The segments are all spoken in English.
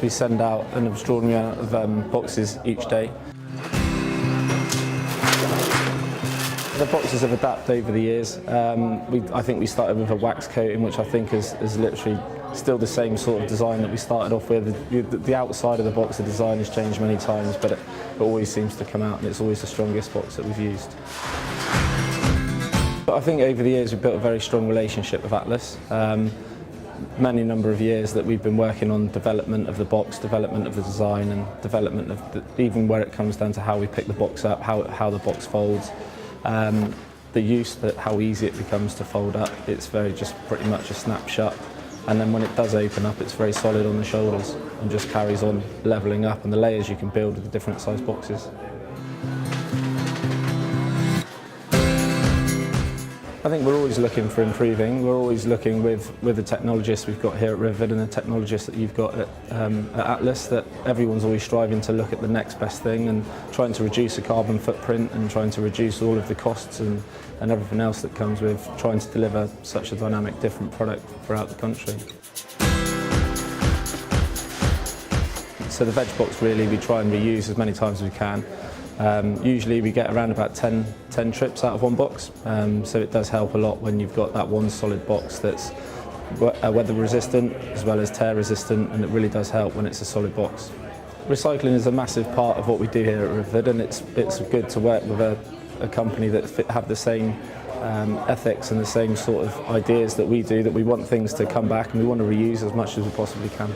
We send out an extraordinary amount of boxes each day. The boxes have adapted over the years. I think we started with a wax coating, which I think is literally still the same sort of design that we started off with. The outside of the box, the design has changed many times, but it always seems to come out, and it's always the strongest box that we've used. But I think over the years we've built a very strong relationship with Atlas. Many number of years that we've been working on development of the box, development of the design, and development of even where it comes down to how we pick the box up, how the box folds. The use, how easy it becomes to fold up. It's just pretty much a snap shut, and then when it does open up, it's very solid on the shoulders and just carries on levelling up, and the layers you can build with the different size boxes. I think we're always looking for improving. We're always looking with the technologists we've got here at Riverford and the technologists that you've got at Atlas, that everyone's always striving to look at the next best thing and trying to reduce the carbon footprint and trying to reduce all of the costs and everything else that comes with trying to deliver such a dynamic, different product throughout the country. So the veg box, really, we try and reuse as many times as we can. Usually we get around about 10 trips out of one box, so it does help a lot when you've got that one solid box that's weather resistant as well as tear resistant, and it really does help when it's a solid box. Recycling is a massive part of what we do here at Riverford, and it's good to work with a company that have the same ethics and the same sort of ideas that we do, that we want things to come back and we want to reuse as much as we possibly can.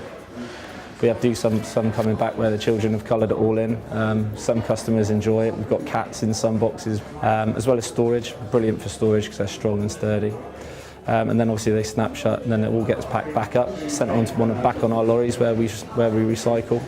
We have some coming back where the children have coloured it all in. Some customers enjoy it. We've got cats in some boxes, as well as storage. Brilliant for storage because they're strong and sturdy. And then obviously they snap shut, and then it all gets packed back up, sent back on our lorries where we recycle.